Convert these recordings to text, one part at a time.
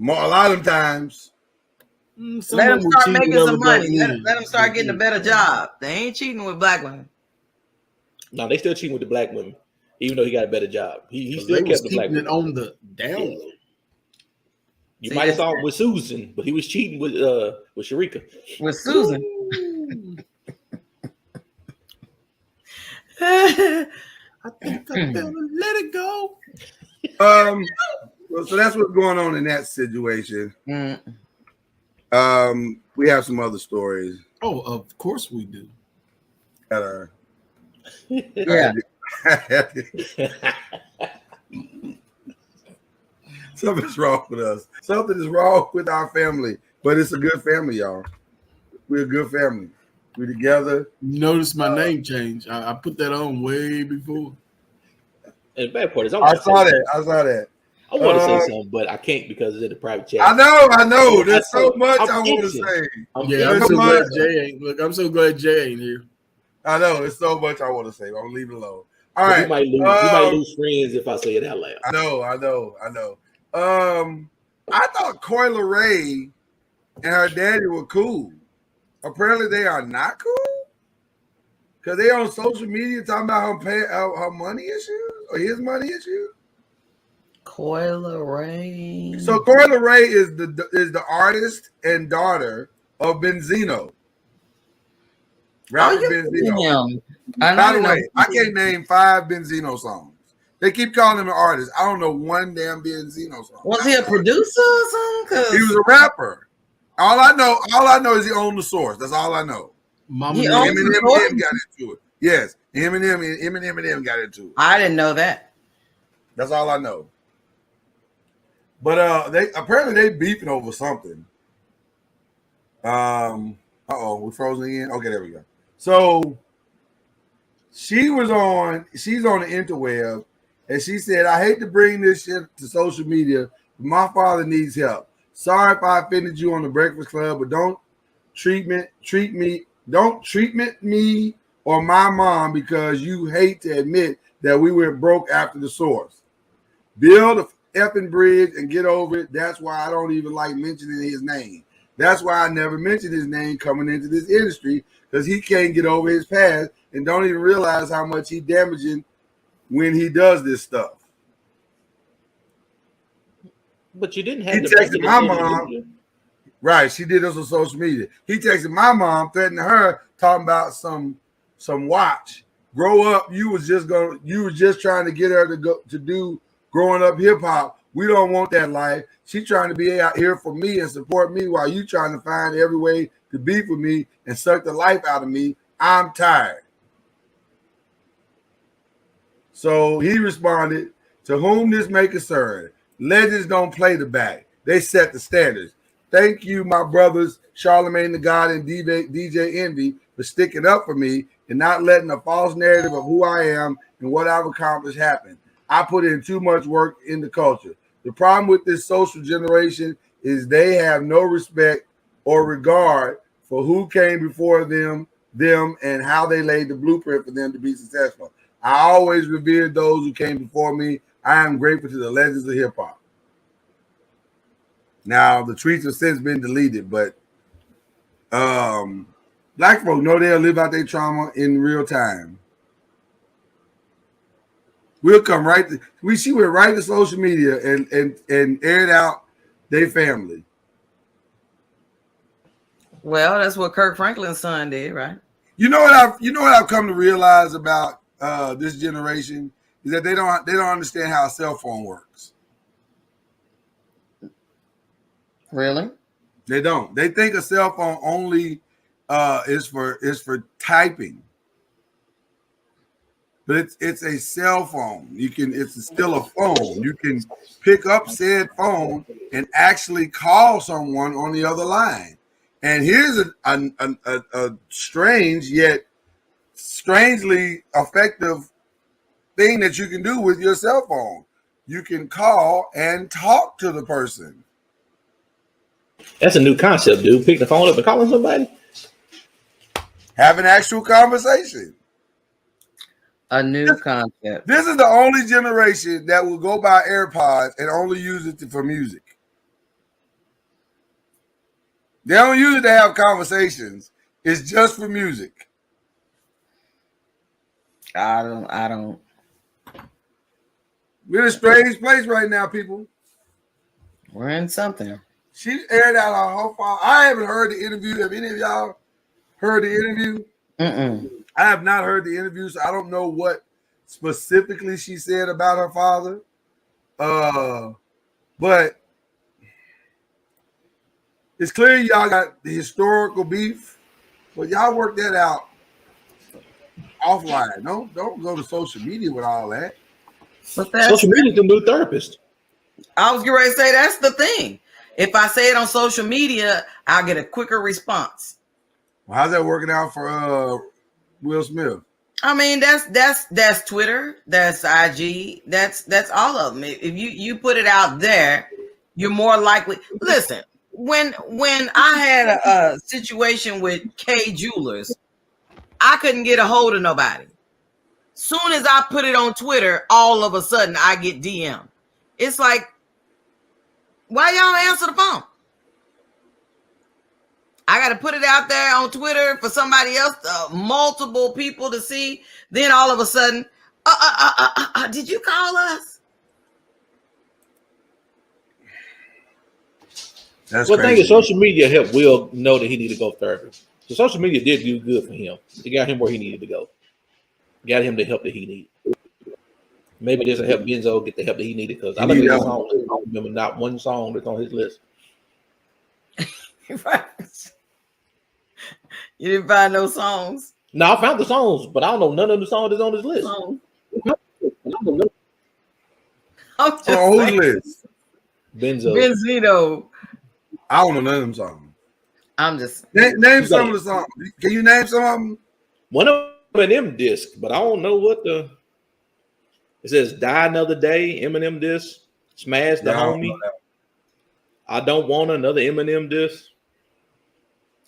A lot of them times. Let them start making some money. Let them start getting a better job. They ain't cheating with black women. No, they still cheating with the black women, even though he got a better job. He still kept the black women on the down low. You might have saw him with Susan, but he was cheating with Sharika. With Susan. I think I better let it go. Well, so that's what's going on in that situation. We have some other stories. Oh, of course we do. Yeah. Something's wrong with us. Something is wrong with our family, but it's a good family, y'all. We're a good family. We're together. Notice my name change. I put that on way before. And the bad part is, I saw that. I want to say something, but I can't because it's in the private chat. I know. There's so much I want to say. I'm so glad Jay ain't. Look, I'm so glad Jay ain't here. I know. There's so much I want to say. I'm gonna leave it alone. All right. You might lose friends if I say it out loud. I know. I thought Coi Leray and her daddy were cool. Apparently, they are not cool because they on social media talking about her money issues or his money issues. Coi Leray. So Coi Leray is the artist and daughter of Benzino. Rapper Benzino. By the way, I can't name 5 Benzino songs. They keep calling him an artist. I don't know one damn Benzino song. Was he a producer or something? He was a rapper. All I know is he owned the source. That's all I know. Eminem got into it. Yes, Eminem got into it. I didn't know that. That's all I know. But they beefing over something. We're frozen again. Okay, there we go. So she's on the interweb, and she said, "I hate to bring this shit to social media, but my father needs help. Sorry if I offended you on the Breakfast Club, but don't treatment me or my mom because you hate to admit that we went broke after the source. Build a effing bridge and get over it. That's why I don't even like mentioning his name. That's why I never mentioned his name coming into this industry, because he can't get over his past and don't even realize how much he's damaging when he does this stuff." But you didn't have he texted my mom. Right, she did this on social media. He texted my mom, threatening her, talking about some watch. Grow up. You was just trying to get her to do growing up hip hop. We don't want that life. She trying to be out here for me and support me while you trying to find every way to beef with me and suck the life out of me. I'm tired. So he responded, "To whom this may concern, legends don't play the back. They set the standards. Thank you, my brothers, Charlemagne the God and DJ Envy, for sticking up for me and not letting a false narrative of who I am and what I've accomplished happen. I put in too much work in the culture. The problem with this social generation is they have no respect or regard for who came before them and how they laid the blueprint for them to be successful. I always revered those who came before me. I am grateful to the legends of hip hop." Now, the tweets have since been deleted, but black folk know they'll live out their trauma in real time. We'll come she went right to social media and aired out their family. Well, that's what Kirk Franklin's son did, right? You know what I've come to realize about this generation is that they don't understand how a cell phone works. Really? They don't. They think a cell phone only is for typing. But it's a cell phone. It's still a phone. You can pick up said phone and actually call someone on the other line. And here's a strange yet strangely effective thing that you can do with your cell phone. You can call and talk to the person. That's a new concept, dude. Pick the phone up and calling somebody. Have an actual conversation. A new concept. This is the only generation that will go buy AirPods and only use it for music. They don't use it to have conversations. It's just for music. I don't. We're in a strange place right now, people. We're in something. She aired out our whole file. I haven't heard the interview. Have any of y'all heard the interview? I have not heard the interview, so I don't know what specifically she said about her father. But it's clear y'all got the historical beef, but y'all work that out offline. Don't go to social media with all that. But social media is the new therapist. I was going to say that's the thing. If I say it on social media, I'll get a quicker response. Well, how's that working out for Will Smith? I mean, that's Twitter, that's IG, that's all of them. If you put it out there, you're more likely. Listen, when I had a situation with K Jewelers, I couldn't get a hold of nobody. Soon as I put it on Twitter, all of a sudden I get DM. It's like, why y'all answer the phone? I got to put it out there on Twitter for somebody else, multiple people to see. Then all of a sudden, did you call us? That's crazy. Thing is, social media helped Will know that he needed to go therapy. So social media did do good for him. It got him where he needed to go. Got him the help that he needed. Maybe it doesn't help Benzo get the help that he needed, because I look at his song, I don't remember not one song that's on his list. Right. You didn't find those songs? No, I found the songs, but I don't know none of the songs that's on his list. I'm just on whose list? Benzino. I don't know none of them songs. I'm just name some of the songs. Can you name some of them? One of them disc, but I don't know what the. It says "Die Another Day" Eminem disc. Smash the Homie. I don't want another Eminem disc.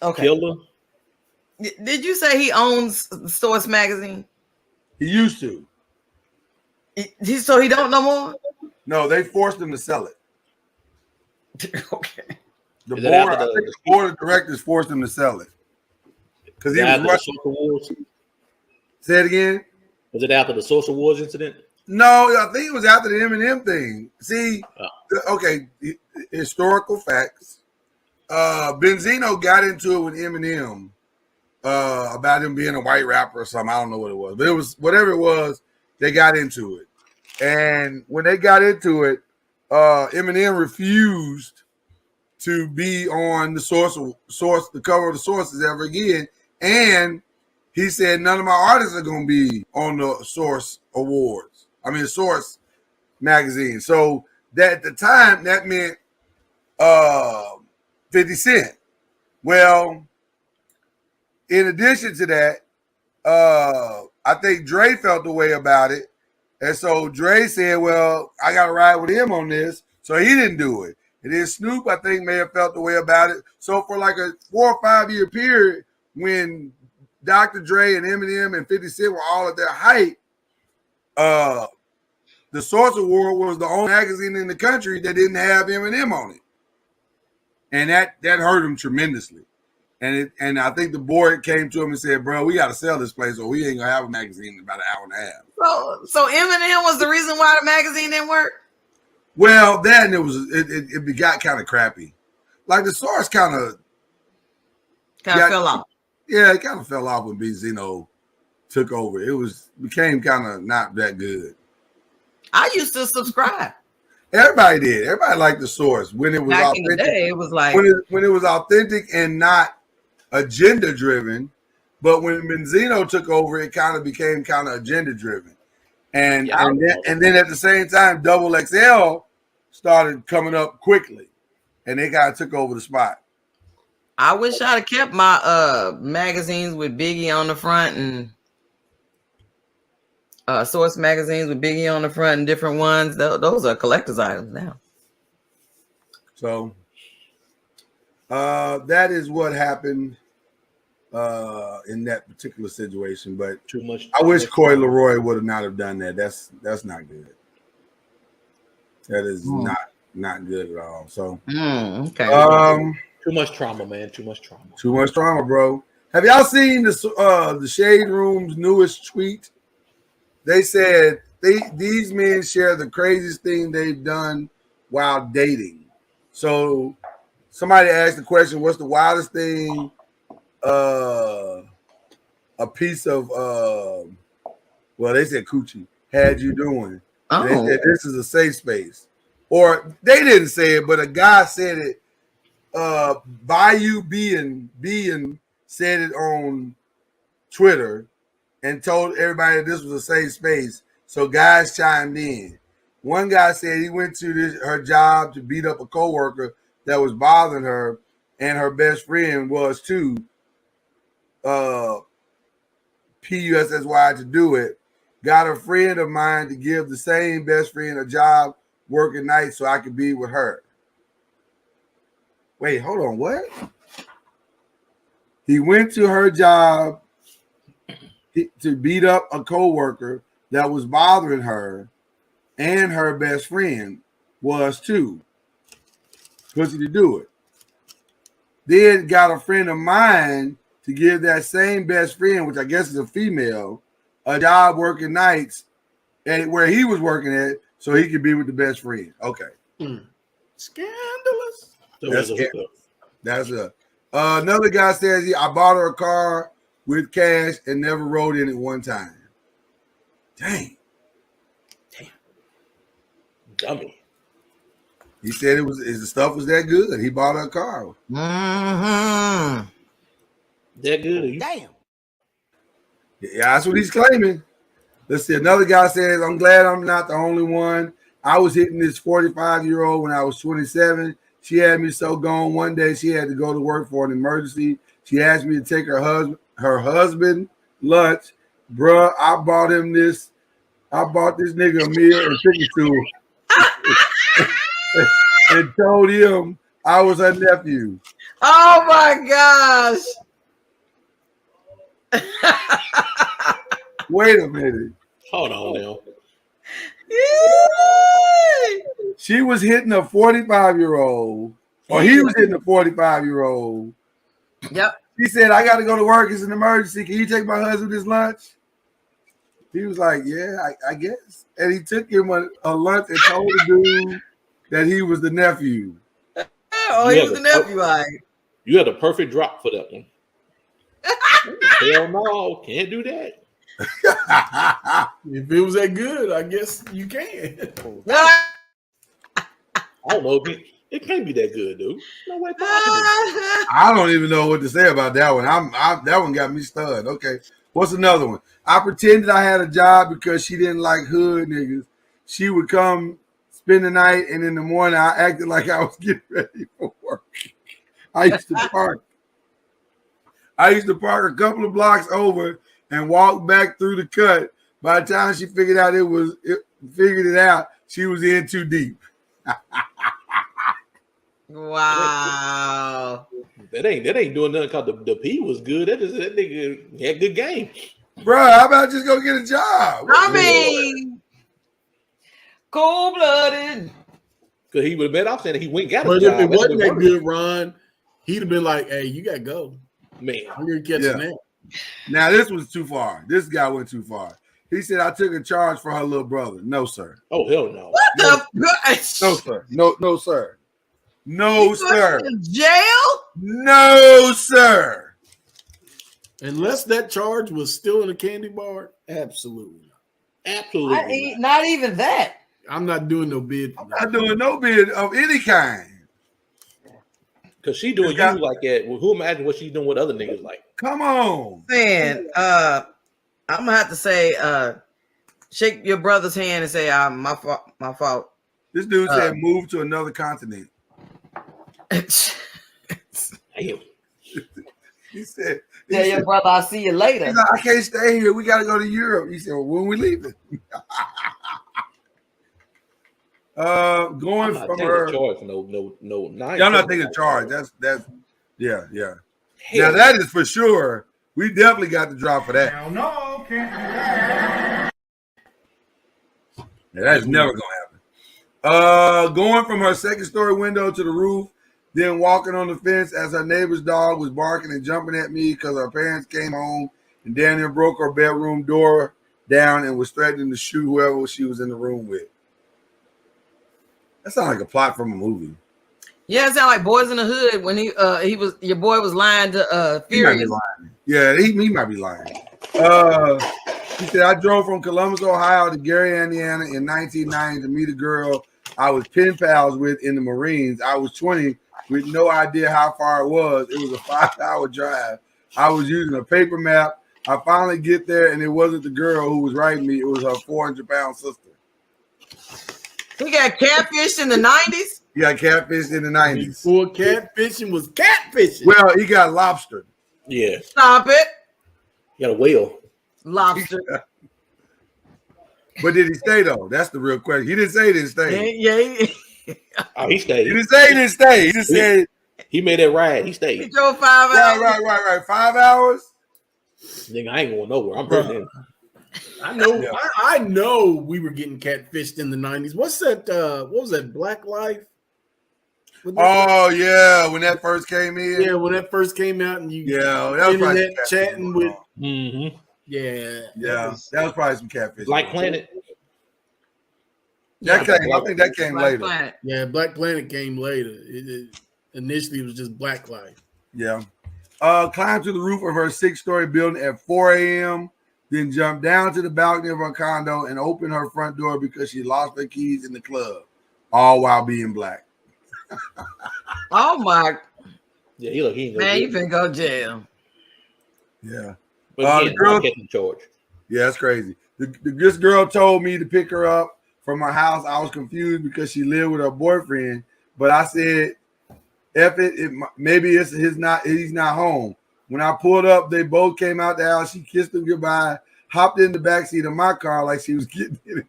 Okay. Killer. Did you say he owns Source Magazine? He used to. So he don't no more? No, they forced him to sell it. Okay. The board of directors forced him to sell it. Because he was Social Wars. Say it again. Was it after the Social Wars incident? No, I think it was after the Eminem thing. See, okay, historical facts. Benzino got into it with Eminem about him being a white rapper or something. I don't know what it was, but it was whatever it was. They got into it, and when they got into it, Eminem refused to be on the cover of the Sources ever again, and he said none of my artists are going to be on the Source Awards. I mean, Source magazine. So that at the time that meant 50 Cent. Well, in addition to that, I think Dre felt the way about it. And so Dre said, well, I got to ride with him on this. So he didn't do it. And then Snoop, I think, may have felt the way about it. So for like a 4 or 5 year period when Dr. Dre and Eminem and 50 Cent were all at their height, the Source Award was the only magazine in the country that didn't have Eminem on it. And that hurt him tremendously. And I think the board came to him and said, bro, we got to sell this place or we ain't going to have a magazine in about an hour and a half. So Eminem was the reason why the magazine didn't work? Well, then it got kind of crappy. Like the Source kind of fell off. Yeah, it kind of fell off when Benzino took over. It became kind of not that good. I used to subscribe. Everybody did. Everybody liked the Source when it was back authentic. In the day, it was like when it was authentic and not agenda driven. But when Benzino took over, it kind of became kind of agenda driven. And then at the same time, Double XL started coming up quickly, and they kind of took over the spot. I wish I'd have kept my magazines with Biggie on the front and Source magazines with Biggie on the front and different ones. Those are collector's items now. So that is what happened in that particular situation. But I wish Coy Leroy would have not have done that. That's not good. That is not good at all. So okay. Too much trauma, man. Too much trauma. Too much trauma, bro. Have y'all seen the Shade Room's newest tweet? They said these men share the craziest thing they've done while dating. So somebody asked the question, what's the wildest thing a piece of well, they said coochie had you doing? Oh. They said this is a safe space. Or they didn't say it, but a guy said it. Bayou being said it on Twitter and told everybody that this was a safe space. So guys chimed in. One guy said he went to her job to beat up a coworker that was bothering her, and her best friend was too. PUSSY to do it. Got a friend of mine to give the same best friend a job working nights so I could be with her. Wait, hold on. What? He went to her job to beat up a coworker that was bothering her, and her best friend was too. Pussy to do it. Then got a friend of mine to give that same best friend, which I guess is a female, a job working nights at where he was working at, so he could be with the best friend. Okay. Scandalous. That's a another guy says I bought her a car with cash and never rode in it one time. Dang. Dummy. He said the stuff was that good. He bought her a car. Mm-hmm. That good? Damn. Yeah, that's what he's claiming. Let's see. Another guy says, I'm glad I'm not the only one. I was hitting this 45-year-old when I was 27. She had me so gone. One day she had to go to work for an emergency. She asked me to take her husband lunch. Bruh, I bought this nigga a meal and took it to him. And told him I was her nephew. Oh my gosh. Wait a minute. Hold on now. She was hitting a 45-year-old, or he was hitting a 45-year-old. Yep. He said, I got to go to work. It's an emergency. Can you take my husband his lunch? He was like, yeah, I guess. And he took him a lunch and told the dude that he was the nephew. Oh, he was the nephew, right? You had a perfect drop for that one. Hell no, can't do that. If it was that good, I guess you can. I don't know. It can't be that good, dude. No way possible. I don't even know what to say about that one. That one got me stunned. Okay. What's another one? I pretended I had a job because she didn't like hood niggas. She would come spend the night, and in the morning I acted like I was getting ready for work. I used to park a couple of blocks over and walk back through the cut. By the time she figured it out, she was in too deep. Wow. That ain't doing nothing because the P was good. That nigga had good game. Bro, how about just go get a job? I mean, cold-blooded. Because he would have been off saying he went and got a But job. if it wasn't that good, Ron, he'd have been like, hey, you got to go. Man. I'm going to catch a nap. Now, this was too far. This guy went too far. He said, I took a charge for her little brother. No, sir. Oh, hell no. What the? No, sir. No, sir. No, sir. Jail? No, sir. Unless that charge was still in a candy bar, absolutely not. Absolutely. Not even that. I'm not doing no bid. I'm not doing no bid of any kind. Because she doing you like that. Well, who imagine what she's doing with other niggas like? Come on. Man, I'm going to have to say, shake your brother's hand and say, my fault. This dude said move to another continent. Damn. He said, Tell your brother I'll see you later. He's like, I can't stay here. We got to go to Europe. He said, well, when we leaving? Going from her. Charge, no. Y'all not taking charge. That's yeah. Hell. Now that is for sure. We definitely got the drop for that. Hell no, can't do that. Yeah, that's never gonna happen. Going from her second story window to the roof, then walking on the fence as her neighbor's dog was barking and jumping at me because her parents came home and Daniel broke her bedroom door down and was threatening to shoot whoever she was in the room with. That sounds like a plot from a movie. Yeah, it sounds like Boys in the Hood when he was your boy was lying to He might be Furious. lying. Yeah, he might be lying. He said, I drove from Columbus, Ohio to Gary, Indiana in 1990 to meet a girl I was pen pals with in the Marines. I was 20 with no idea how far it was. It was a 5-hour drive. I was using a paper map. I finally get there, and it wasn't the girl who was writing me. It was her 400-pound sister. He got catfished in the 90s. He got catfished in the 90s. Before catfishing was catfishing. Well, he got lobstered. Yeah. Stop it. He got a whale. Lobster. But did he stay, though? That's the real question. He didn't say he didn't stay. Yeah. Oh, he stayed. He didn't say he didn't stay. He just said He made that ride. He He stayed. drove 5 hours. right. 5 hours? Nigga, I ain't going nowhere. I'm hurting. I know. Yeah. I know we were getting catfished in the 90s. What's that? What was that? Black Life? Oh, yeah. When that first came in. Yeah, when that first came out, and you Yeah, that was probably internet some catfish chatting going with. on. Mm-hmm. Yeah, That was probably some catfish. Black Planet. That came, I think that came Black later. Planet. yeah. Black Planet came later. Initially, it was just Black Life. Yeah. Climbed to the roof of her 6-story building at 4 a.m., then jumped down to the balcony of her condo and opened her front door because she lost her keys in the club, all while being black. Oh my Yeah, he ain't man, you gonna finna go jail. Yeah. But again, the girl- not catching charge. Yeah, that's crazy. This girl told me to pick her up from her house. I was confused because she lived with her boyfriend, but I said, F it, maybe he's not home. When I pulled up, they both came out the house. She kissed him goodbye, hopped in the backseat of my car like she was getting in it.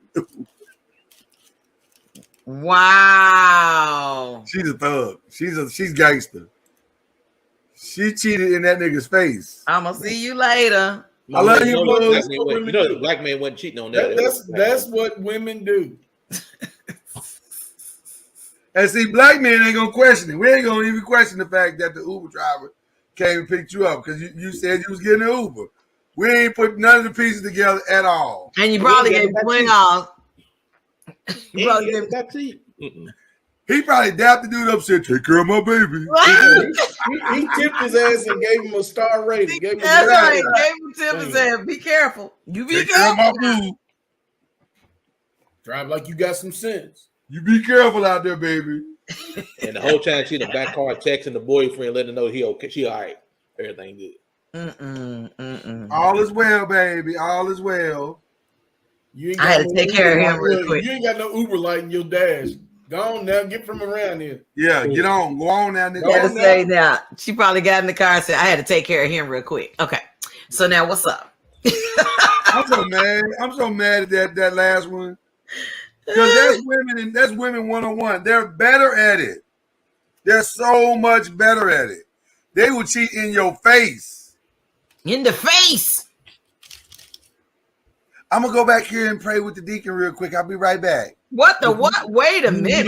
Wow. She's a thug. She's gangster. She cheated in that nigga's face. I'ma see you later. I love you, That's Buzz. what women You know, the do. black man wasn't cheating on that. That's what women do. And see, black men ain't gonna question it. We ain't gonna even question the fact that the Uber driver came and picked you up because you said you was getting an Uber. We ain't put none of the pieces together at all. And you probably Yeah, gave that's $20. You He probably gave got seat. He probably dapped the dude up and said, take care of my baby. He tipped his ass and gave him a star rating. Gave him a That's right. rating. Gave him tip and said, be careful. You be Take care of careful. my boo. Drive like you got some sense. You be careful out there, baby. And the whole time she in the back car texting the boyfriend, letting her know he okay. She all right. Everything good. All is well, baby. All is well. You ain't I had to take care of him Uber real light. quick. You ain't got no Uber light in your dash. Go on now, get from around here. Yeah, get on. Go on now, nigga. I had to say now, she probably got in the car and said, I had to take care of him real quick. Okay. So now what's up? I'm so mad. I'm so mad at that last one. Because that's women one-on-one. They're better at it. They're so much better at it. They will cheat in your face. In the face. I'm gonna go back here and pray with the deacon real quick. I'll be right back. What the what? Wait a minute.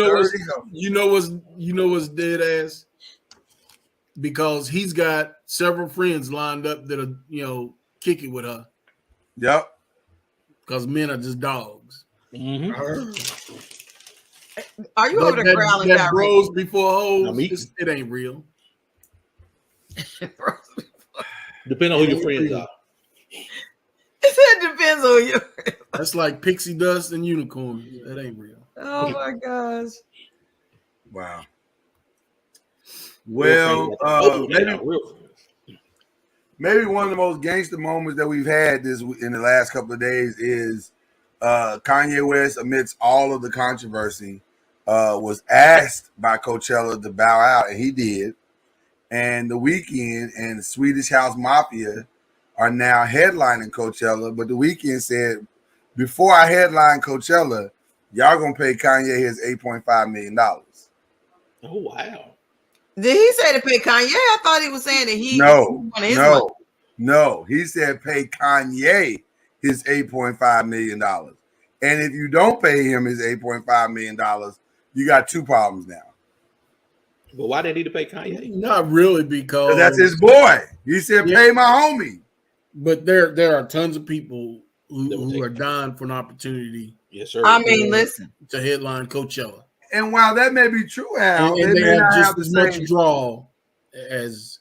You know what's dead ass? Because he's got several friends lined up that are kick it with her. Yep. Because men are just dogs. Mm-hmm. Are you over there growling that down? bros before hoes? I'm eating. It ain't real. Depending on who your friends are. It depends on you. That's like pixie dust and unicorns. That ain't real. Oh my gosh. Wow. Well, maybe one of the most gangster moments that we've had in the last couple of days is Kanye West, amidst all of the controversy, was asked by Coachella to bow out, and he did. And The Weeknd and Swedish House Mafia are now headlining Coachella, but The Weeknd said, before I headline Coachella, y'all gonna pay Kanye his $8.5 million. Oh, wow. Did he say to pay Kanye? I thought he was saying that he wanted his money. No. He said pay Kanye his $8.5 million. And if you don't pay him his $8.5 million, you got two problems now. But why they need to pay Kanye? Not really, because That's his boy. He said, "Pay my homie." But there are tons of people That would who take are it. dying for an opportunity Yes, sir. I mean, listen. to headline Coachella, And while that may be true, Al, and they they may have not just have the as much same. draw as.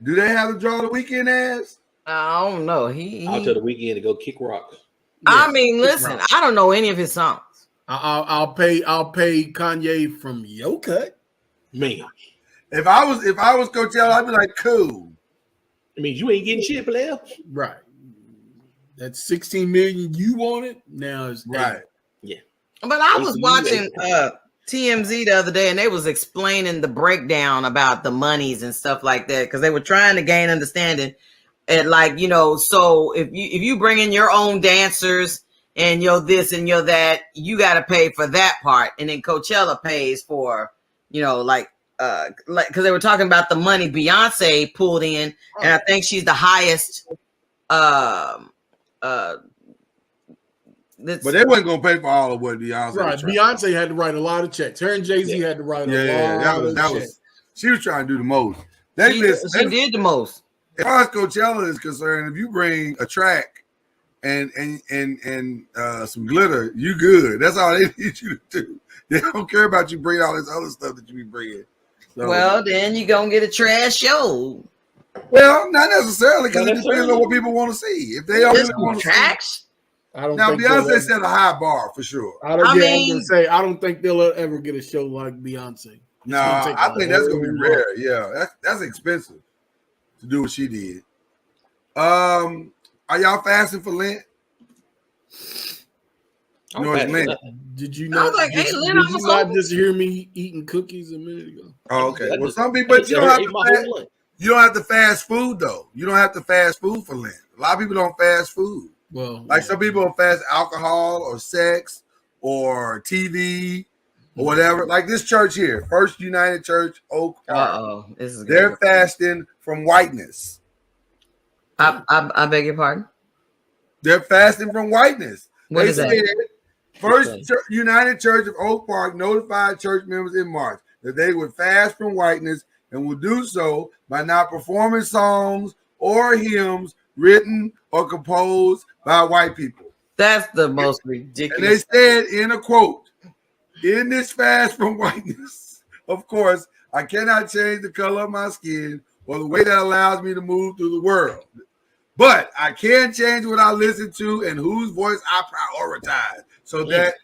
Do they have the draw the weekend as? I don't know. I'll tell the weekend to go kick rocks. I Yeah, mean, listen. I don't know any of his songs. I'll pay Kanye from Yo Cut. Man, If I was Coachella, I'd be like, cool. I mean, you ain't getting shit, player. Right. That's 16 million you want it. Now it's Right. Yeah. But I was ACU, watching TMZ the other day, and they was explaining the breakdown about the monies and stuff like that because they were trying to gain understanding. And like, you know, so if you bring in your own dancers and you're this and you're that, you got to pay for that part, and then Coachella pays for, you know, like because they were talking about the money Beyonce pulled in, and I think she's the highest. But they wasn't gonna pay for all of what Beyonce. right. was trying. Beyonce had to write a lot of checks. Her and Jay-Z had to write a lot of checks. She was trying to do the most. They she did the most. As far as Coachella is concerned, if you bring a track and some glitter, you good. That's all they need you to do. They don't care about you bringing all this other stuff that you be bringing. So, Well, then you gonna get a trash show. well, not necessarily, because Not it depends on what people want to see. If they don't really want to see, tracks. I don't now think Beyonce set a high bar for sure. I don't think they'll ever get a show like Beyonce. No, I think that's gonna be rare. Yeah, that's expensive to do what she did. Are y'all fasting for Lent? You know, it's Lent. Did you I not? was like, hey, did Lynn, you I was not hoping- just hear me eating cookies a minute ago? Oh, okay. I Well, just- some people, but you don't have ate to my fast. whole lunch. You don't have to fast food though. You don't have to fast food for Lent. A lot of people don't fast food. Well, Like some people will fast alcohol or sex or TV or whatever. Like this church here, First United Church, Oak Park. This is They're good. fasting from whiteness. I beg your pardon. They're fasting from whiteness. What They is that? said First United Church of Oak Park notified church members in March that they would fast from whiteness and will do so by not performing songs or hymns written or composed by white people. That's the most And they ridiculous. said in a quote, in this fast from whiteness, of course, I cannot change the color of my skin or the way that allows me to move through the world. But I can change what I listen to and whose voice I prioritize. So that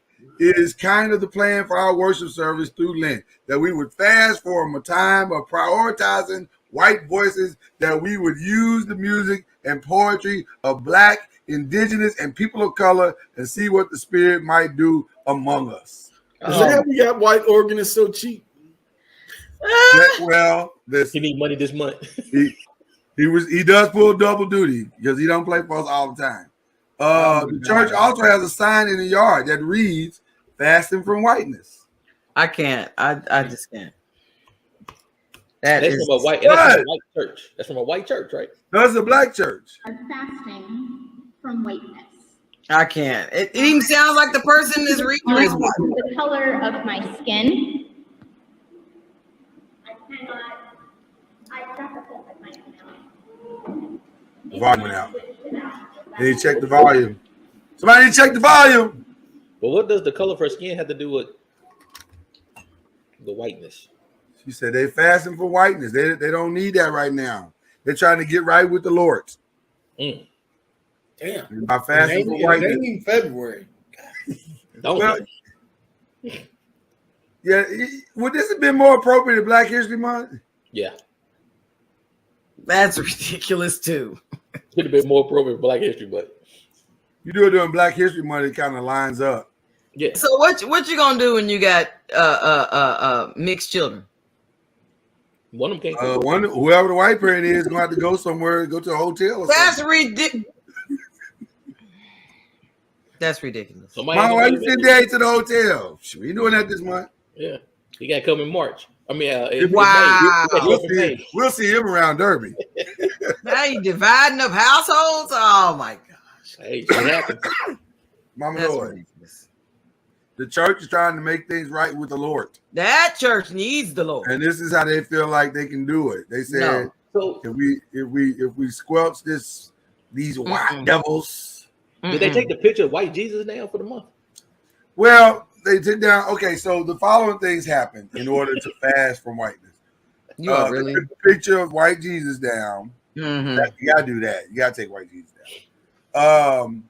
is kind of the plan for our worship service through Lent, that we would fast for a time of prioritizing white voices, that we would use the music and poetry of Black, Indigenous, and people of color and see what the Spirit might do among us. is that how we got white organists so cheap? Well, He need money this month. he does pull double duty because he don't play for us all the time. The church also has a sign in the yard that reads "Fasting from Whiteness." I can't. I just can't. That's That's from a white. And that's from a white church. That's from a white church, right? That's a Black church. Are fasting from whiteness. I can't. It even sounds like the person is reading is white. The color of my skin. I cannot. I have to put my own out. The volume went out. They check the volume. Somebody check the volume. But what does the color of her skin have to do with the whiteness? She said they fasting for whiteness. They don't need that right now. They're trying to get right with the Lord. Damn. By fasting for whiteness. It ain't February. Don't Well, yeah, would this have been more appropriate in Black History Month? yeah. That's ridiculous too. Could have been more appropriate for Black History, but You do it during Black History Month, it kind of lines up. yeah. So what you gonna do when you got mixed children? One of them can't. Whoever the white parent is gonna have to go somewhere, go to a hotel or That's something. ridiculous. That's ridiculous. Somebody Mama, why ain't you gonna send make it. daddy to the hotel? We doing that this month. Yeah, he got to come in March. I mean, in Wow. May. We'll see him around Derby. Now you dividing up households? Oh my gosh. Hey, shit happens. Mama That's Lord. ridiculous. The church is trying to make things right with the Lord. That church needs the Lord. And this is how they feel like they can do it. They said, So if we squelch these white devils. did they take the picture of white Jesus down for the month? Well, they took down. Okay, so the following things happened in order to fast from whiteness. You are really They took the picture of white Jesus down. Mhm. You gotta do that. You gotta take white Jesus down.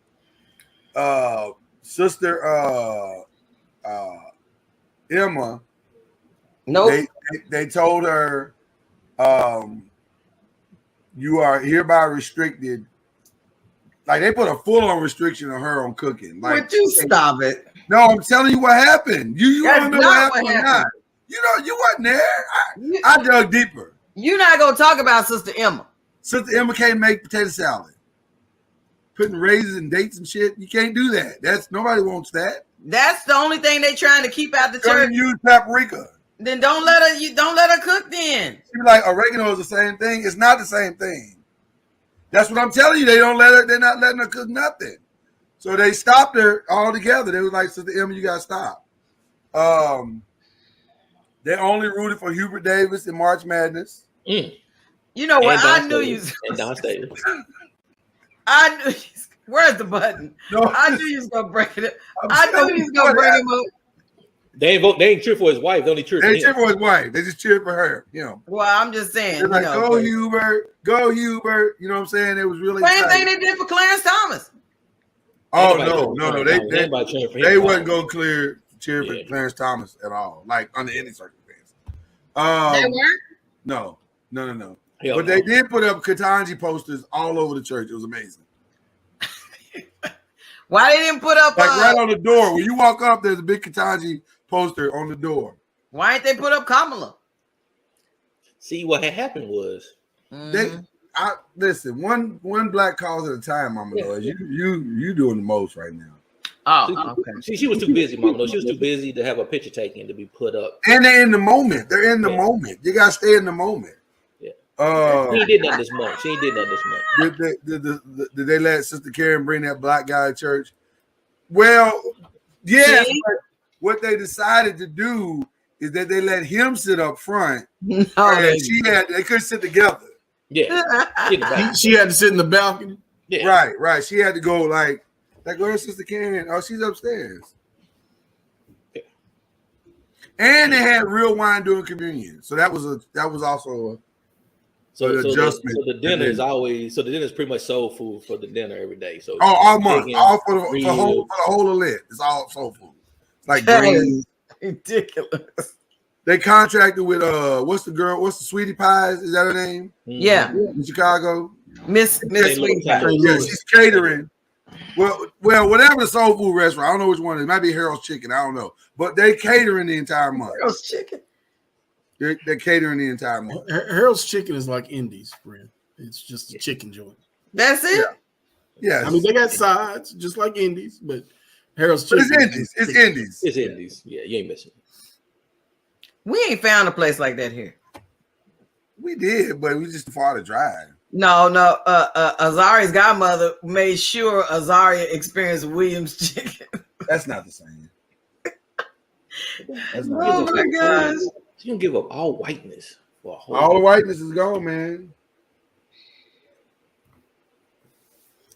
Sister Emma. Nope. They told her, you are hereby restricted. Like they put a full-on restriction on her on cooking. Like, Would you stop it? no, I'm telling you what happened. You That's want to know not what what happened or happened. not? You know, you wasn't there. I dug deeper. You're not gonna talk about Sister Emma. Sister Emma can't make potato salad. Putting raisins and dates and shit. You can't do that. That's nobody wants that. That's the only thing they trying to keep out the church. Couldn't use paprika. Then don't let her cook then. She be like, oregano is the same thing. It's not the same thing. That's what I'm telling you. They don't let her. They're not letting her cook nothing. So they stopped her altogether. They was like, Sister Emma, you gotta stop. They only rooted for Hubert Davis in March Madness. You know what? I knew you. And Don Staley. I knew. Where's the button? No. I knew you was gonna bring it up. I knew you was gonna bring him up. They ain't vote. They ain't cheer for his wife. They only cheer for They him. cheer for his wife. They just cheer for her. You know. Well, I'm just saying. They're like, you know, go Hubert, go Hubert. You know what I'm saying? It was really same exciting. thing they did for Clarence Thomas. Oh Nobody no. Nobody cheering for him. They wasn't going to cheer for Yeah. Clarence Thomas at all, like under any circumstance. They weren't. No. Hell But no. they did put up Katanji posters all over the church. It was amazing. Why they didn't put up? Like right on the door. When you walk up, there's a big Katanji poster on the door. Why ain't they put up Kamala? See, what had happened was Listen, one black cause at a time, Mama Noise. You doing the most right now. Oh, okay. See, she was too busy, Mama. No, she was too busy to have a picture taken to be put up. And they're in the moment. They're in the moment. You gotta stay in the moment. Yeah. She ain't did nothing this month. She ain't did nothing this month. Did they let Sister Karen bring that black guy to church? Well, yeah. What they decided to do is that they let him sit up front. No, They couldn't sit together. Yeah. She had to sit in the balcony. Yeah. Right. She had to go like where's Sister Karen? Oh, she's upstairs. Yeah. And they had real wine during communion. So that was also So an adjustment. So the dinner is always the dinner is pretty much soul food for the dinner every day. So all month, chicken, all for the ribs. whole of Lent. It's all soul food. Like greens. ridiculous. They contracted with what's the Sweetie Pies? Is that her name? Yeah, In Chicago. Miss Sweetie Pie. Yeah, she's catering. Well, whatever the soul food restaurant. I don't know which one it is. It might be Harold's Chicken. I don't know. But they catering the entire month. Harold's Chicken. They're catering the entire month. Harold's Chicken is like Indies, friend. It's just a chicken joint. That's it. Yeah. I mean, they got sides just like Indies, but Harold's But Chicken. it's Indies. It's Indies. Yeah, you ain't missing. We ain't found a place like that here. We did, but we just far to drive. No. Azaria's godmother made sure Azaria experienced Williams Chicken. That's not the same. That's not Oh the my same. gosh. She gonna give up all whiteness for a whole All the whiteness is gone, man.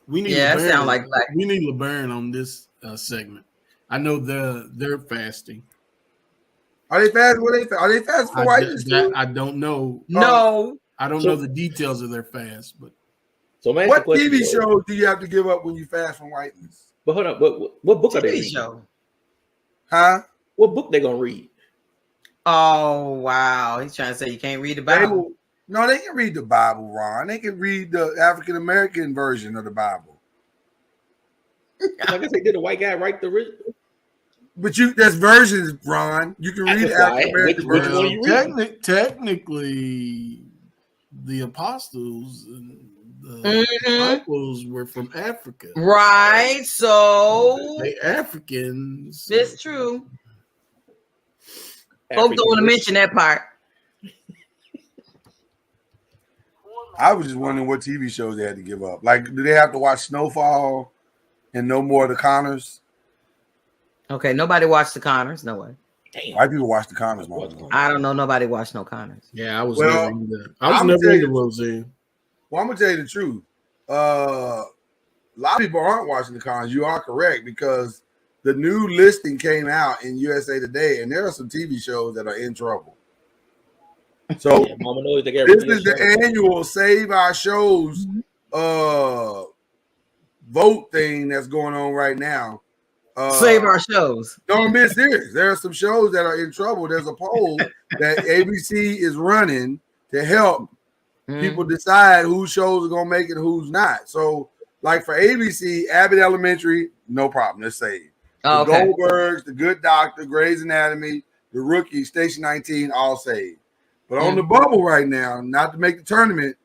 We need Yeah, that LeBaron. sound like black. We need LeBaron on this segment. I know they're fasting. Are they fast? Are they fast for whiteness too? I don't know. No. I don't know the details of their fast, but So man, What TV shows do you have to give up when you fast from whiteness? But hold on, what book are they TV reading? show. Huh? What book they gonna read? Oh wow. He's trying to say you can't read the They Bible. they can read the Bible, Ron. They can read the African American version of the Bible. I guess they did a white guy write the original. But that's versions, Ron. You can read the African American Which version. one you read? technically, the apostles and the disciples were from Africa. Right. So They Africans. it's true. Folks don't want to mention that part. I was just wondering what TV shows they had to give up. Like, do they have to watch Snowfall and No More of the Connors? Okay, nobody watched the Connors. No way. Damn. Why people watch the Connors? Mama? I don't know. Nobody watched no Connors. Yeah, I was Well, never either. I was I'ma never tell into you- Roseanne. Well, I'm gonna tell you the truth. A lot of people aren't watching the Connors. You are correct because the new listing came out in USA Today, and there are some TV shows that are in trouble. So Yeah, Mama Noise, they got this rid of is the that show. annual Save Our Shows vote thing that's going on right now. Save our shows. Don't miss this. There are some shows that are in trouble. There's a poll that ABC is running to help people decide whose shows are gonna make it and who's not. So, like for ABC, Abbott Elementary, no problem. Let's say Oh, the okay. Goldbergs, the Good Doctor, Grey's Anatomy, the Rookie, Station 19, all saved. But on the bubble right now, not to make the tournament,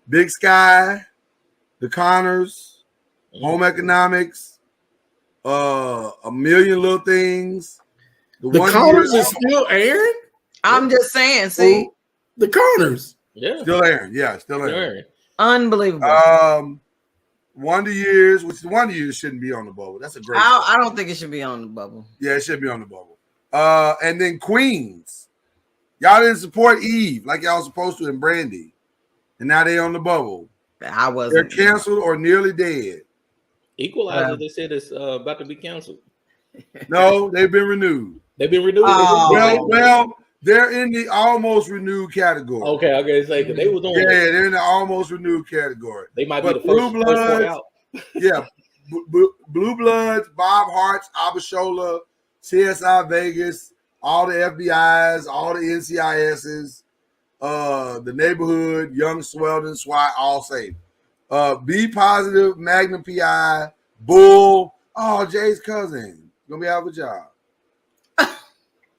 Big Sky, the Connors, Home Economics, A Million Little Things. The 1 Connors year, is still airing? I'm just saying. See, The Connors. Yeah. still airing. Yeah, still airing. Airing. unbelievable. Wonder Years, which Wonder Years shouldn't be on the bubble. That's a great show. I don't think it should be on the bubble. Yeah, it should be on the bubble. And then Queens. Y'all didn't support Eve like y'all supposed to in Brandy. And now they on the bubble. I They're wasn't. canceled or nearly dead. Equalizer, they said it's about to be canceled. No, they've been renewed. They've been renewed. Oh. Well, they're in the almost renewed category. Okay, I gotta say, 'cause they was on. Yeah, they're in the almost renewed category. They might But be the first Blue one Bloods, out. Yeah, Blue Bloods, Bob Hart's, Abishola, CSI Vegas, all the FBI's, all the NCIS's, the neighborhood, Young Sweldon, SWAT, all safe. Be Positive, Magnum PI, Bull. Oh, Jay's cousin gonna be out of a job.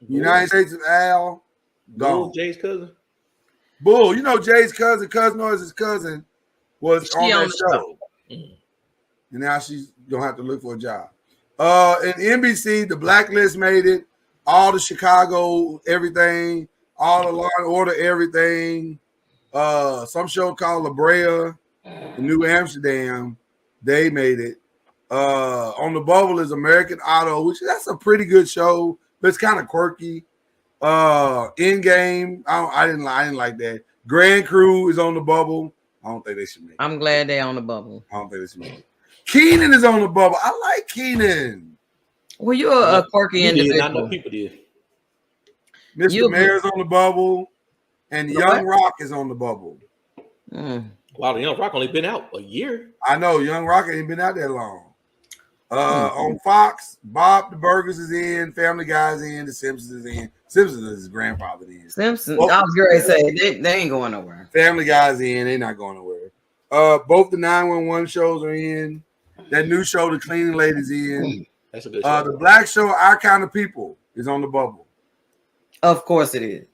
United States of Al, Bull, gone. Jay's cousin. Bull, you know Jay's cousin, Cousin Noise's cousin, was She on on that the show. Mhm. And now she's gonna have to look for a job. In NBC, the Blacklist made it. All the Chicago, everything, all the Law and Order, everything. Some show called La Brea in New Amsterdam, they made it. On the bubble is American Auto, which that's a pretty good show, but it's kind of quirky. Endgame, I didn't like that. Grand Crew is on the bubble. I don't think they should make it. I'm glad they on the bubble. I don't think they should make it. Keenan is on the bubble. I like Keenan. Well, you're a quirky You did, I know individual. people did. Mr. You- Mayor's on the bubble, and Young Rock is on the bubble. Mm. Wow, the Young Rock only been out a year. I know Young Rock ain't been out that long. On Fox, Bob the Burgers is in, Family Guy's in, The Simpsons is in. Simpsons is his grandfather in. Simpsons. Well- I was going to say they ain't going nowhere. Family Guy's in, they're not going nowhere. Both the 911 shows are in. That new show, The Cleaning Lady's in. That's a good show. The black show, Our Kind of People, is on the bubble. Of course it is.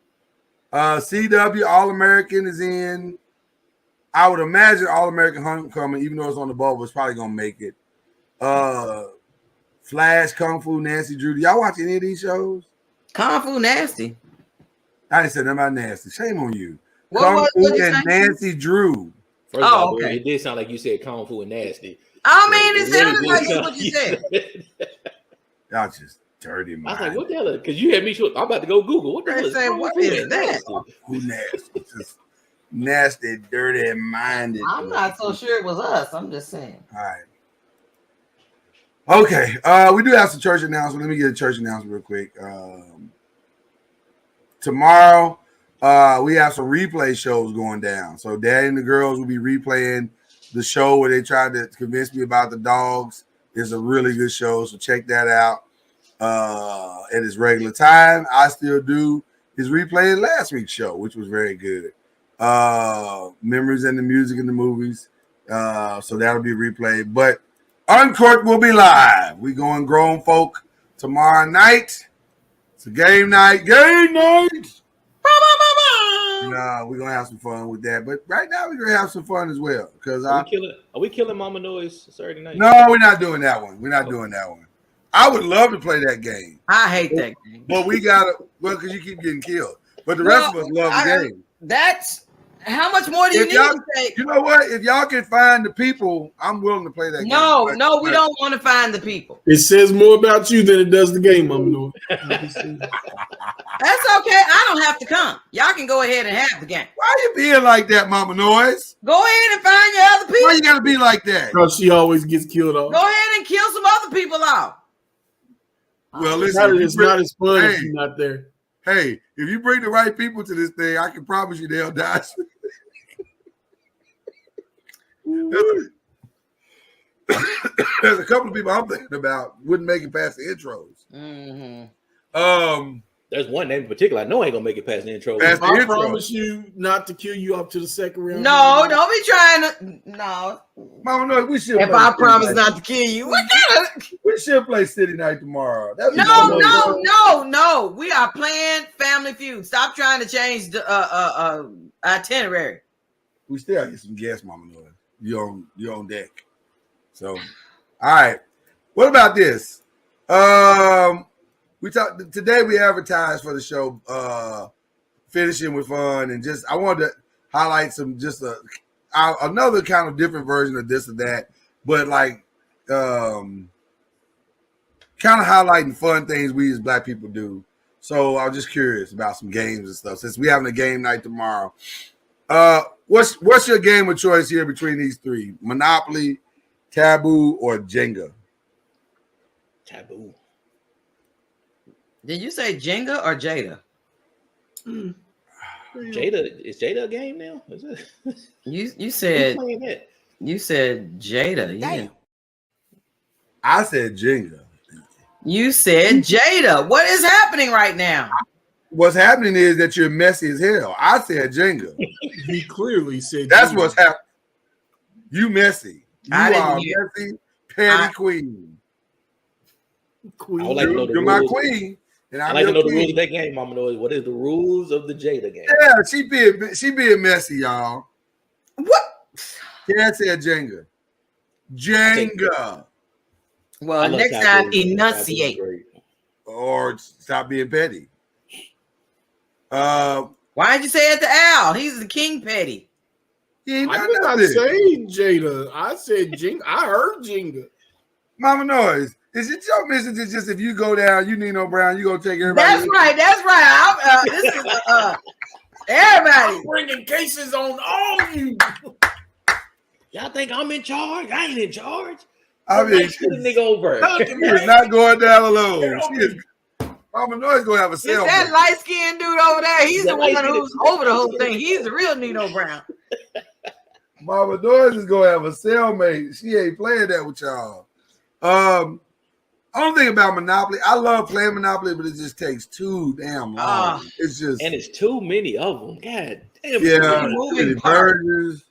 CW All American is in. I would imagine All American Homecoming, even though it's on the bubble, it's probably gonna make it. Flash, Kung Fu, Nancy Drew. Do y'all watch any of these shows? Kung Fu nasty. I didn't say nothing about nasty. Shame on you. What Kung was- Fu what'd you and say? Nancy Drew. First Oh, of all, okay. it did sound like you said Kung Fu and nasty. I mean, it really sounded did like that's sound what you said. Y'all just dirty I was mind. like, what the hell? Because you had me sure. I'm about to go Google. What the They hell is say, Kung what Fu is and that? nasty? Who nasty? Just nasty, dirty minded. I'm not so sure it was us. I'm just saying. All right. Okay. We do have some church announcements. Let me get a church announcement real quick. Tomorrow, we have some replay shows going down. So Daddy and the girls will be replaying the show where they tried to convince me about the dogs. It's a really good show, so check that out at its regular time. I still do is replaying last week's show, which was very good. Memories and the music and the movies. So that'll be replayed. But Uncorked will be live. We going grown folk tomorrow night. It's a game night. Game night. We're gonna have some fun with that. But right now we're gonna have some fun as well. Because Are we killing Mama Noise Saturday night? no, we're not doing that one. We're not doing that one. I would love to play that game. I hate that game. But we gotta because you keep getting killed. But the rest of us love the game. That's How much more do you If need y'all, to take? you know what? If y'all can find the people, I'm willing to play that game. No, But- no, we but- don't want to find the people. It says more about you than it does the game, Mama Noise. That's okay. I don't have to come. Y'all can go ahead and have the game. Why you being like that, Mama Noise? Go ahead and find your other Why you people. gotta be like that? Because she always gets killed off. Go ahead and kill some other people off. Well, listen, It's not as fun if Hey. you're not there. hey, if you bring the right people to this thing, I can promise you they'll die. There's a couple of people I'm thinking about wouldn't make it past the intros. There's one name in particular I know ain't gonna make it past the intro. That's- I intro. promise you not to kill you up to the second round. No, don't be trying to. No. Mama Noise, we should. If play I City promise Night. not to kill you, what kind of? We should play City Night tomorrow. That'd be No, fun. no, no, no. We are playing Family Feud. Stop trying to change the itinerary. We still gotta get some gas, Mama Noise. You on deck. So, all right. What about this? We talked today. We advertised for the show, finishing with fun, and just I wanted to highlight some another kind of different version of this or that, but like kind of highlighting fun things we as Black people do. So I was just curious about some games and stuff since we having a game night tomorrow. What's your game of choice here between these three? Monopoly, Taboo, or Jenga? Taboo. Did you say Jenga or Jada? Jada, is Jada a game now? Is it? You Who's said playing that? you said Jada. Yeah. Damn. I said Jenga. You said Jada. What is happening right now? What's happening is that you're messy as hell. I said Jenga. He clearly said That's you. what's happening. You messy. You I didn't are hear. messy, petty queen. Queen. I would like to know the You're my rules. queen, and I I'm like to your know the rules king. of that game, Mama Noise. What is the rules of the Jada game? Yeah, she being messy, y'all. What? Cat said Jenga. Jenga. Well, I love next Taboo. time Taboo is enunciate. great. Or stop being petty. Uh, Why did you say it to Al? He's the king petty. he ain't I done did not nothing. say Jada. I said Jenga. I heard Jenga. Mama Noise. Is it your mission to just if you go down, you Nino Brown, you gonna take everybody? That's right. That's right. This is everybody. Bringing cases on all you. Y'all think I'm in charge? I ain't in charge. I mean, Put the nigga over. she is not going down alone. She is. Mama Noise gonna have a It's cell. that light skinned dude over there. He's That the one light-skinned- who's over the whole thing. He's the real Nino Brown. Mama Noise is gonna have a cellmate. She ain't playing that with y'all. Only thing about Monopoly, I love playing Monopoly, but it just takes too damn long. Ah. It's just And it's too many of them. God damn. yeah, moving too many parts. versions.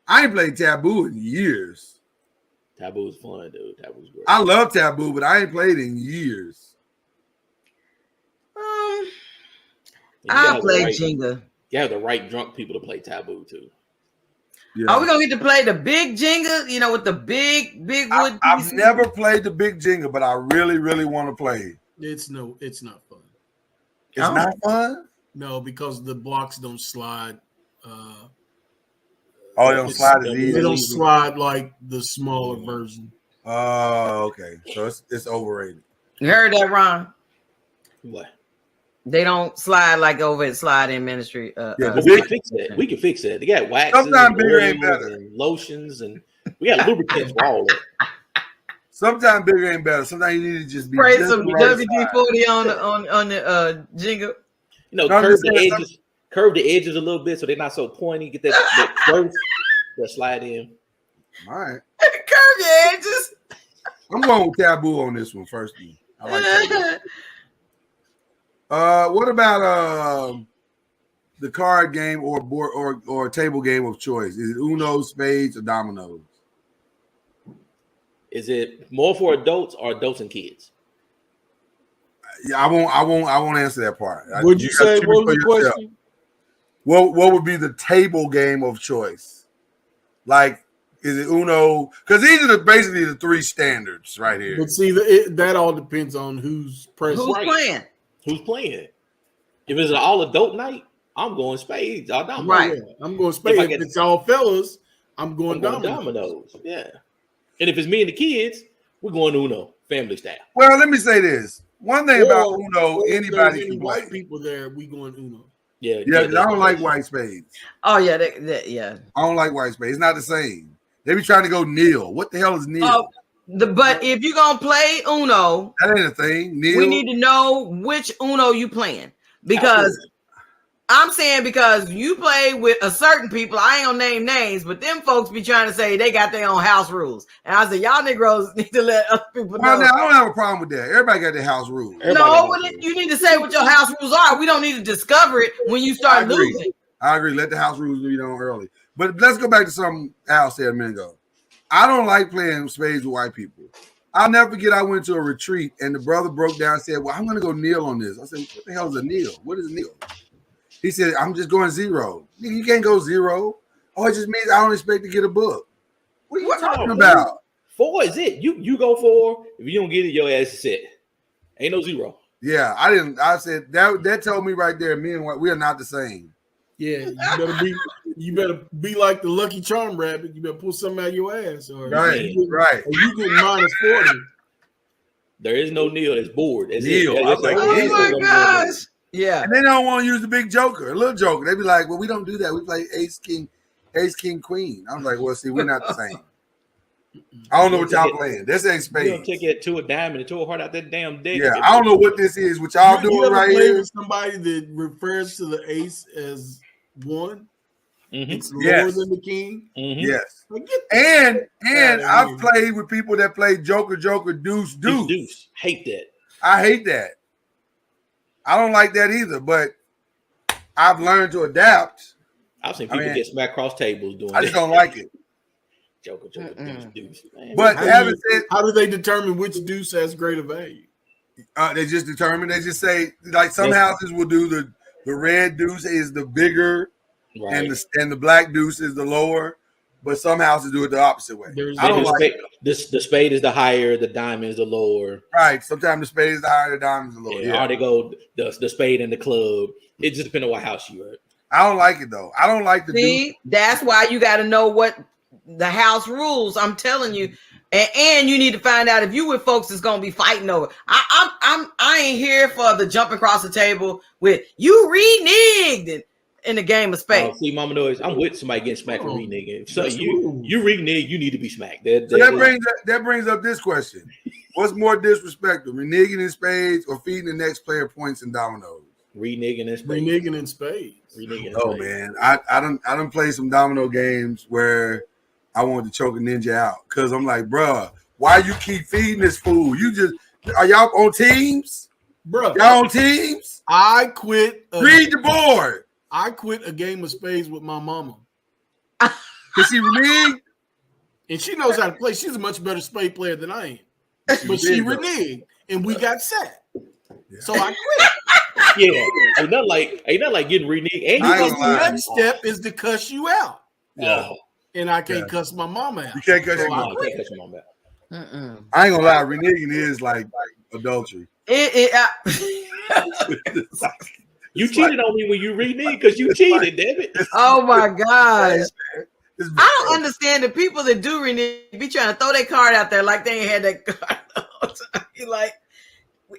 I ain't played Taboo in years. Taboo's fun, dude. Taboo's great. I love Taboo, but I ain't played in years. And you I gotta play have the right- Jenga. You have the right drunk people to play Taboo too. Yeah. Are we gonna get to play the big Jenga? You know, with the big wood I've pieces? never played the big Jenga, but I really, really want to play. It's not fun. It's Oh. not fun. No, because the blocks don't slide. Oh, they don't slide as They easy. don't slide like the smaller version. Oh, okay. So it's overrated. You heard that, Ron? What? They don't slide like over and slide in ministry. Yeah, We Big- can fix that. We can fix that. They got waxes, Sometimes and bigger ain't oils better. and lotions, and we got lubricants for all that. Sometimes bigger ain't better. Sometimes you need to just be Spray just some the right size. WD-40 on the Jenga. You know, No, I'm curve just the saying edges, curve the edges a little bit so they're not so pointy. Get that growth that slide in. All right. Curve your edges. I'm going with Taboo on this one first. I like Taboo. What about the card game or board or table game of choice? Is it Uno, Spades, or Dominoes? Is it more for adults or adults and kids? Yeah, I won't answer that part. Would you gotta say choose what was for the yourself. question? What would be the table game of choice? Like, is it Uno? Because these are basically the three standards right here. But see, that all depends on who's present. Who's Right. playing? Who's playing it? If it's an all adult night, I'm going spades. All dominoes. Right. Yeah, I'm going spades. If it's all fellas, I'm going dominoes. Dominoes. Yeah. And if it's me and the kids, we're going Uno, family style. Well, let me say this. One thing about Uno, or if anybody there's can any play. white people there, we going Uno. Yeah. Yeah, 'cause I don't like white spades. Oh yeah, yeah. I don't like white spades. It's not the same. They be trying to go nil. What the hell is nil? Oh, but if you're gonna play Uno, That ain't a thing. Nil. we need to know which Uno you playing, because I'm saying, because you play with a certain people, I ain't gonna name names, but them folks be trying to say they got their own house rules, and I said y'all Negroes need to let other people know. Well, now I don't have a problem with that. Everybody got their house rules. No, you need to say what your house rules are. We don't need to discover it when you start losing. I agree. Let the house rules be known early. But let's go back to something Al said a minute ago. I don't like playing spades with white people. I'll never forget, I went to a retreat and the brother broke down and said, well, I'm going to go kneel on this. I said, what the hell is a kneel? What is a kneel? He said, I'm just going zero. You can't go zero. Oh, it just means I don't expect to get a book. What are you talking about? 4 is it. You go 4. If you don't get it, your ass is set. Ain't no 0. Yeah, I didn't. I said that told me right there, me and white, we are not the same. Yeah, you better be like the Lucky Charm rabbit. You better pull something out of your ass, or right. Or you get -40. There is no kneel. It's board. It's kneel. It's like, oh my gosh. Yeah. And they don't want to use the big joker, a little joker. They be like, well, we don't do that. We play ace, king, queen. I'm like, well, see, we're not the same. I don't know what y'all playing. This ain't spades. You don't take it to a diamond and to a heart out that damn deck. Yeah, I don't know what this is. What y'all doing right here? With somebody that refers to the ace as 1. Mm-hmm. It's lower than the king. Mm-hmm. Yes. And I've played with people that play joker, deuce. Hate that. I hate that. I don't like that either, but I've learned to adapt. I've seen people get smacked across tables doing I just that. don't like it. Joker, deuce. Man. But how do they determine which deuce has greater value? They just determine. They just say, like, some houses will do the red deuce is the bigger, right, and the black deuce is the lower. But some houses do it the opposite way. I don't like it. The spade is the higher, the diamond is the lower. Right. Sometimes the spade is the higher, the diamond is the lower. Yeah. Or they go the spade in the club. It just depends on what house you're at. I don't like it though. I don't like the deuce. That's why you got to know what the house rules. I'm telling you, and you need to find out if you with folks that's gonna be fighting over. I ain't here for the jumping across the table with you reneged in the game of spades. See, Mama Noise, I'm with somebody getting smacked for reneging. So you renege, you need to be smacked. That brings up this question: what's more disrespectful, reneging in spades or feeding the next player points in dominoes? Reneging in spades. Reneging in spades. Man, I don't play some domino games where I wanted to choke a ninja out because I'm like, bruh, why you keep feeding this fool? Are y'all on teams? Bruh, y'all on teams? I quit. Read the board. I quit a game of spades with my mama. Because she reneged? And she knows how to play. She's a much better spade player than I am. But she reneged, and we got set. Yeah. So I quit. Yeah, ain't nothing like getting reneged. The next step is to cuss you out. Yeah. And I can't cuss my mama out. You can't cuss your mama out. I ain't gonna lie, reneging is like adultery. You cheated on me when you reneged because you cheated, damn it. Oh my gosh. I don't understand the people that do renege be trying to throw their card out there like they ain't had that card the whole time. You're like,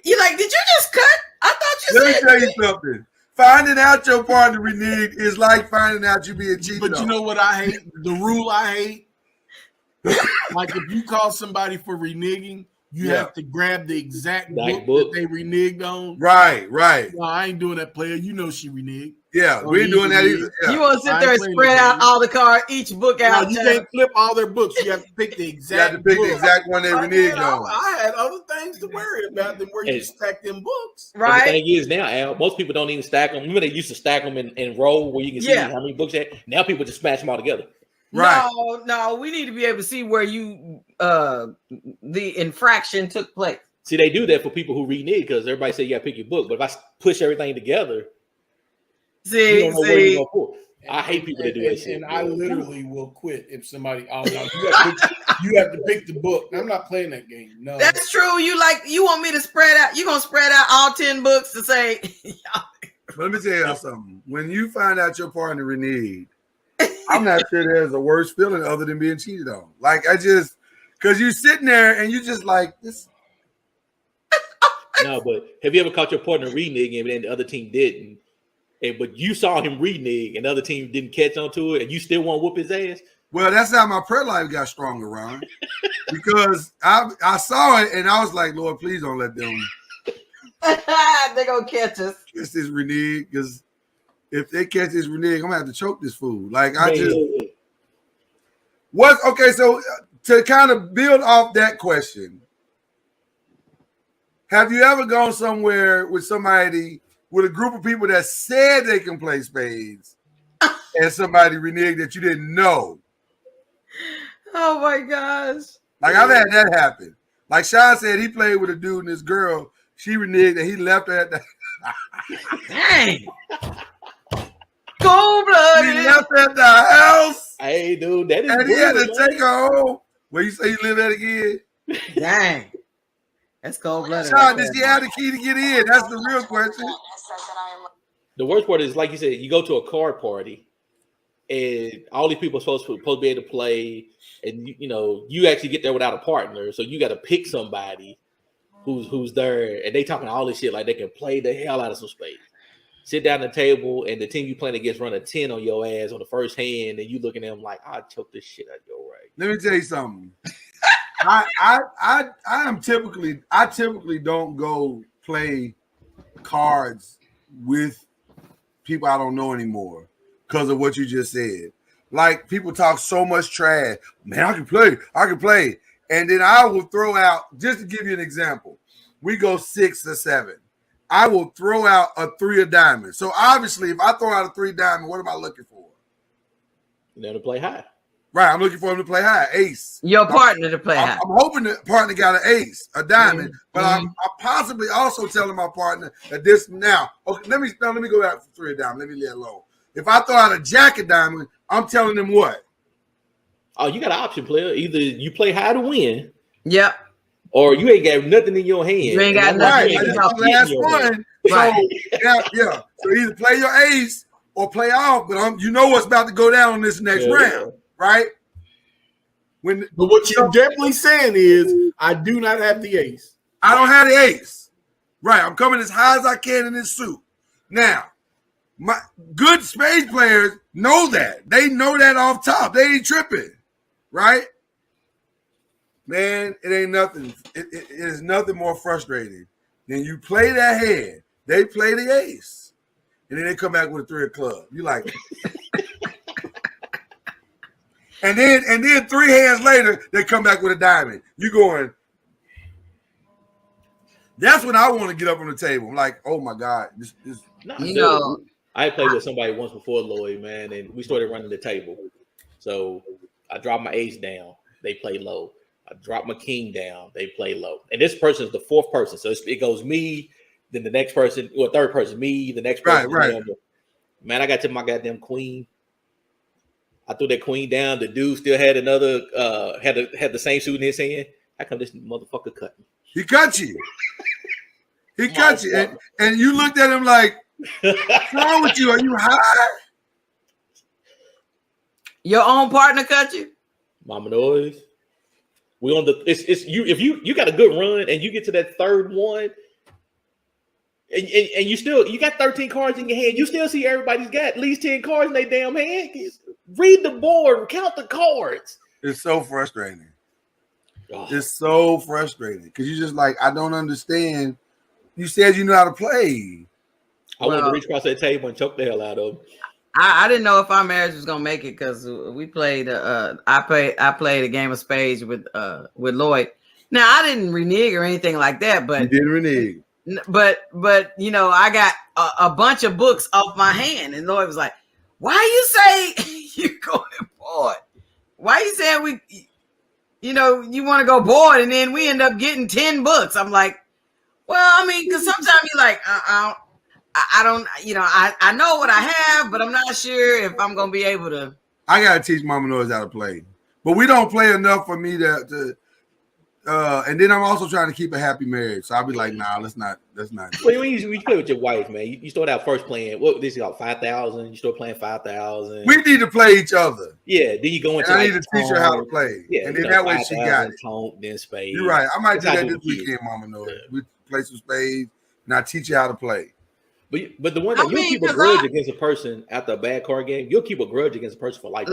did you just cut? I thought you said. Let me tell you something. Finding out your partner reneged is like finding out you being cheated on. But you know what I hate? The rule I hate. Like if you call somebody for reneging, you have to grab the exact book that they reneged on. Right. No, I ain't doing that, player. You know she reneged. Yeah, we ain't doing that either. Yeah. You want to sit there and spread out all the cards, each book out? No, you can't flip all their books. You have to pick the exact. You have to pick the exact one they reneged on. I had other things to worry about than where you stack them books. Right. The thing is now, Al, most people don't even stack them. Remember they used to stack them in row where you can see how many books they had. Now people just smash them all together. Right. No, we need to be able to see where the infraction took place. See, they do that for people who renege because everybody say you got to pick your book. But if I push everything together, you don't know where you're gonna pull. I hate people that do that shit. And I literally will quit if somebody. You have to pick the book. I'm not playing that game. No, that's true. You want me to spread out? You gonna spread out all 10 books to say? Let me tell you something. When you find out your partner reneged, I'm not sure there's a worse feeling other than being cheated on. Like because you're sitting there and you just like this. No, but have you ever caught your partner reneging and the other team didn't? But you saw him renege and the other team didn't catch on to it, and you still want to whoop his ass? Well, that's how my prayer life got stronger, Ron. Because I saw it and I was like, Lord, please don't let them. They're gonna catch us. Catch this renege, because if they catch this renege, I'm gonna have to choke this fool. Like okay. So to kind of build off that question, have you ever gone somewhere with somebody with a group of people that said they can play spades, and somebody reneged that you didn't know? Oh my gosh! Like I've had that happen. Like Sean said, he played with a dude and this girl. She reneged and he left her at the. Dang! Cold-blooded. He left her at the house. Hey, dude, that is. And he had to take her home. Where you say you live at again? Dang! That's cold-blooded. Sean, did she have the key to get in? That's the real question. The worst part is, like you said, you go to a card party, and all these people are supposed to be able to play, and you actually get there without a partner, so you got to pick somebody who's there, and they talking all this shit like they can play the hell out of some spades. Sit down at the table, and the team you playing against run a 10 on your ass on the first hand, and you looking at them like, I'll choke this shit out your right. Let me tell you something. I typically don't go play cards with people I don't know anymore because of what you just said. Like, people talk so much trash. Man, I can play. And then I will throw out, just to give you an example, we go 6 or 7. I will throw out a 3 of diamonds. So obviously, if I throw out a 3 diamond, what am I looking for? Them to play high. Right, I'm looking for him to play high, ace. Your partner to play high. I'm hoping the partner got an ace, a diamond, but I'm possibly also telling my partner that this now. Okay, let me go back for 3 of diamond. Let me leave it alone. If I throw out a jack of diamond, I'm telling them what? Oh, you got an option, player. Either you play high to win. Yep. Or you ain't got nothing in your hand. You ain't got nothing. Right, that's the last one. Right. So, So either play your ace or play off, but you know what's about to go down on this next round, right? But what you're definitely saying is, I do not have the ace. I don't have the ace. Right. I'm coming as high as I can in this suit. Now, my good spades players know that. They know that off top. They ain't tripping. Right? Man, it ain't nothing. It is nothing more frustrating than you play that hand. They play the ace. And then they come back with a 3 of clubs. You like and then 3 hands later, they come back with a diamond. You going, that's when I want to get up on the table. I'm like, oh my God. I played with somebody once before, Lloyd, man, and we started running the table. So I dropped my ace down. They play low. I drop my king down. They play low. And this person is the 4th person. So it goes me, then the next person, or 3rd person, me, the next person. Right. Man, I got to my goddamn queen. I threw that queen down. The dude still had another, had the same suit in his hand. How come this motherfucker cut me? He cut you. He cut you. And you looked at him like, what's wrong with you? Are you high? Your own partner cut you? Mama Noise. We on the it's you if you got a good run and you get to that 3rd one and you got 13 cards in your hand, you still see everybody's got at least 10 cards in their damn hand. Read the board, count the cards. It's so frustrating. Oh. It's so frustrating because you just like, I don't understand. You said you know how to play. I wanted to reach across that table and choke the hell out of him. I didn't know if our marriage was gonna make it because we played. I played a game of spades with Lloyd. Now I didn't renege or anything like that, but you didn't renege. But I got a bunch of books off my hand, and Lloyd was like, "Why you say you're going board? Why you saying you want to go board, and then we end up getting 10 books?" I'm like, "Well, I mean, because sometimes you're like, I don't, I know what I have, but I'm not sure if I'm going to be able to." I got to teach Mama Noise how to play. But we don't play enough for me to And then I'm also trying to keep a happy marriage. So I'll be like, nah, let's not. Well, when you play with your wife, man, you start out first playing. What this is about 5,000. You start playing 5,000. We need to play each other. Yeah. Then you go into. And I need to teach her how to play. Yeah. And then that way she got it. Tonk, then spades. You're right. I might do that this weekend, Mama Noise. Yeah. We play some spades, and I teach you how to play. But the one that you'll keep a grudge against a person after a bad card game, you'll keep a grudge against a person for life.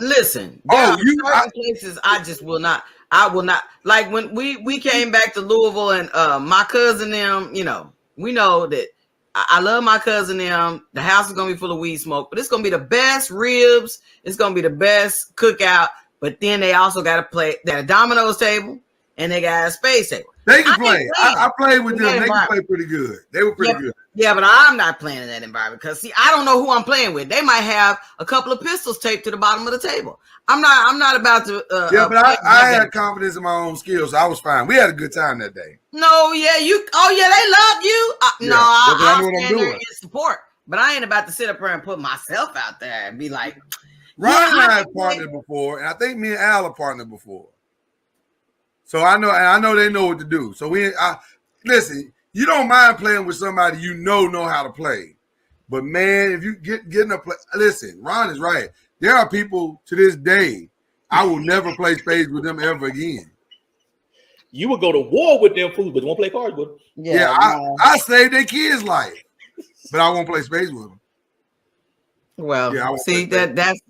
Listen. Certain places I just will not. I will not, like when we came back to Louisville and my cousin them, you know, we know that I love my cousin them. The house is gonna be full of weed smoke, but it's gonna be the best ribs. It's gonna be the best cookout. But then they also got to play that dominoes table and they got a space table. They can play. I played with them. They can play pretty good. They were pretty good. Yeah, but I'm not playing in that environment because see, I don't know who I'm playing with. They might have a couple of pistols taped to the bottom of the table. I'm not about to. But I had confidence in my own skills. So I was fine. We had a good time that day. No, yeah, you. Oh, yeah, they love you. No, I'll stand there in support. But I ain't about to sit up here and put myself out there and be like, Ron and I have partnered before, and I think me and Al have partnered before. So I know they know what to do. So listen. You don't mind playing with somebody you know how to play, but man, if you get in a play, listen. Ron is right. There are people to this day I will never play spades with them ever again. You would go to war with them fools, but you won't play cards with them. Yeah, I saved their kids' life, but I won't play spades with them. Well, yeah, see that's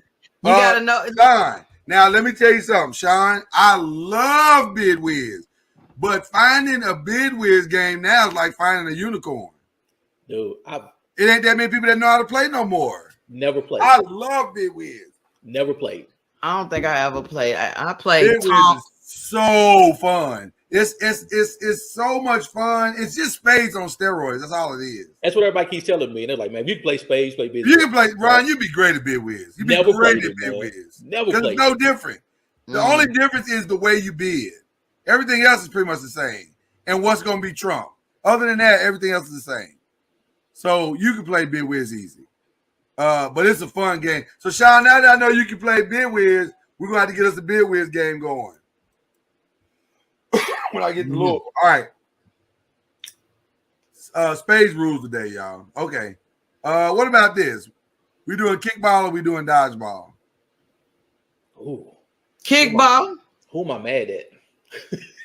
you gotta know. Sean, now let me tell you something, Sean. I love Bid Wiz. But finding a Bid Wiz game now is like finding a unicorn. Dude, it ain't that many people that know how to play no more. Never played. I love Bid Wiz. Never played. I don't think I ever played. I played. Bid Wiz is so fun. It's so much fun. It's just spades on steroids. That's all it is. That's what everybody keeps telling me. And they're like, man, if you can play spades, play Bid Wiz. You can play, Ron, you'd be great at Bid Wiz. You'd be great at Bid Wiz. Never played. It's no different. The only difference is the way you bid. Everything else is pretty much the same. And what's going to be trump. Other than that, everything else is the same. So you can play Bid Wiz easy. But it's a fun game. So, Sean, now that I know you can play Bid Wiz, we're going to have to get us a Bid Wiz game going. When I get to Louisville. All right. Spades rules today, y'all. Okay. What about this? We doing kickball or we doing dodgeball? Ooh. Kickball? Who am I mad at?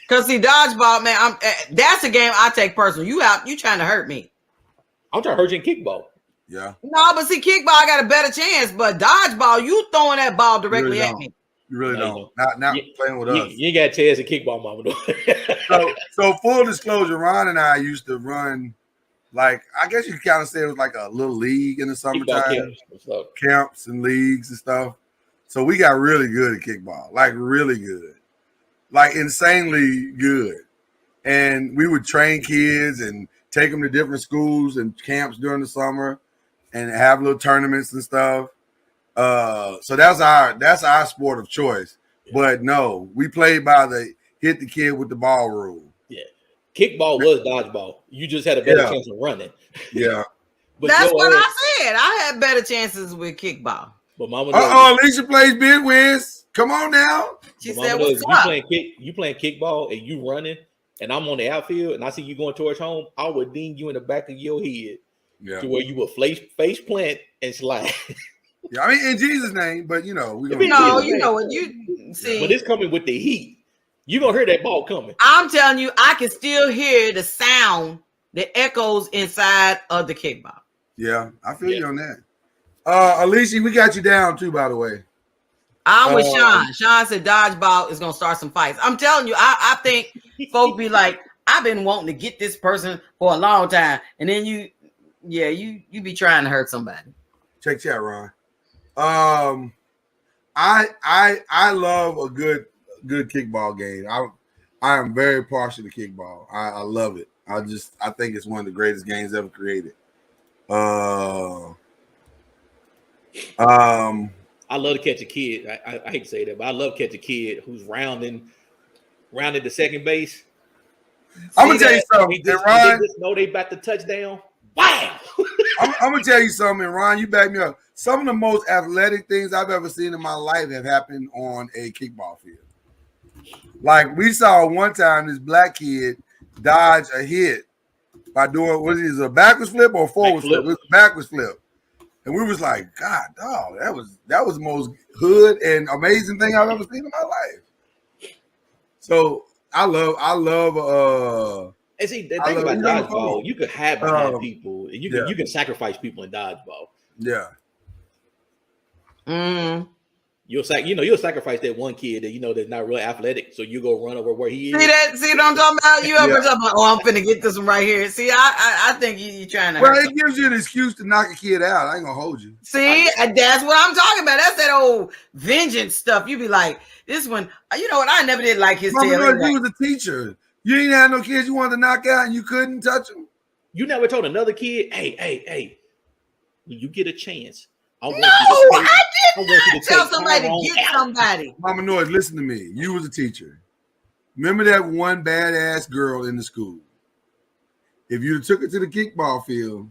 Cause see, dodgeball, man, that's a game I take personal. You trying to hurt me? I'm trying to hurt you in kickball. Yeah. No, but see, kickball, I got a better chance. But dodgeball, you throwing that ball directly at me. You really don't. Not playing with us. You ain't got a chance at kickball, mama. So full disclosure, Ron and I used to run, like, I guess you kind of say it was like a little league in the summertime. Camps and leagues and stuff. So we got really good at kickball, like really good. Like insanely good. And we would train kids and take them to different schools and camps during the summer and have little tournaments and stuff. So that's our sport of choice. But no, we played by the hit the kid with the ball rule. Yeah. Kickball was dodgeball. You just had a better chance of running. Yeah. But that's what I said. I had better chances with kickball. But mama Alicia plays Bid Wiz. Come on now. She said, "What's up?" You playing kickball and you running, and I'm on the outfield, and I see you going towards home. I would ding you in the back of your head to where you would face plant and slide. Yeah, I mean in Jesus' name, but you know you know what you see. But it's coming with the heat. You gonna hear that ball coming. I'm telling you, I can still hear the sound that echoes inside of the kickball. Yeah, I feel you on that. Alicia, we got you down too, by the way. I'm with Sean. Sean said dodgeball is gonna start some fights. I'm telling you, I think folks be like, I've been wanting to get this person for a long time, and then you be trying to hurt somebody. Check chat, Ron. I love a good kickball game. I am very partial to kickball. I love it. I think it's one of the greatest games ever created. I love to catch a kid. I hate to say that, but I love to catch a kid who's rounding to second base. I'm gonna tell you something, Ron. They just know they about to touchdown. Wow! I'm gonna tell you something, Ron. You back me up. Some of the most athletic things I've ever seen in my life have happened on a kickball field. Like we saw one time this black kid dodge a hit by doing what is it, a backwards flip or a forward flip? It was a backwards flip. And we was like, God, dog, that was the most hood and amazing thing I've ever seen in my life. So I love and see the thing about dodgeball, you could have behind people, and you can sacrifice people in dodgeball. Yeah. You'll sacrifice that one kid that that's not really athletic, so you go run over where he is. See what I'm talking about? You ever talking about? Oh, I'm finna get this one right here. See, I think you trying to. Well, it gives you an excuse to knock a kid out. I ain't gonna hold you. See, that's what I'm talking about. That's that old vengeance stuff. You be like, this one. You know what? I never did like his tail. You was a teacher. You ain't had no kids you wanted to knock out, and you couldn't touch them. You never told another kid, hey, when you get a chance. I didn't tell somebody to get somebody. Mama Noise, listen to me. You was a teacher. Remember that one badass girl in the school? If you took her to the kickball field,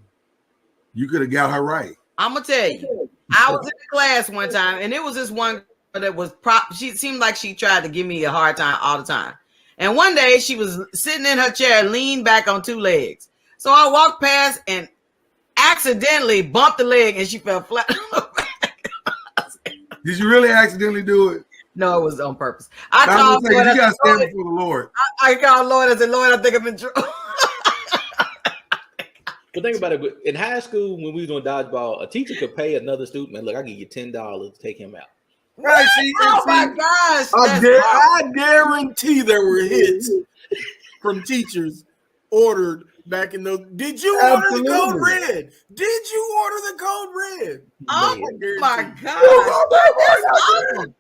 you could have got her right. I'm gonna tell you. I was in the class one time, and it was this one girl that was she seemed like she tried to give me a hard time all the time. And one day she was sitting in her chair, leaned back on two legs. So I walked past and accidentally bumped the leg, and she fell flat on her back. Did you really accidentally do it? No, it was on purpose. I called Lord. You gotta stand before the Lord. I called Lord. I said, Lord, I think I'm in trouble. But think about it. In high school, when we was doing dodgeball, a teacher could pay another student, man, look, I give you $10 to take him out. Right? My gosh! I guarantee there were hits from teachers ordered back in those. Did you order the code red? Did you order the code red? Oh my God!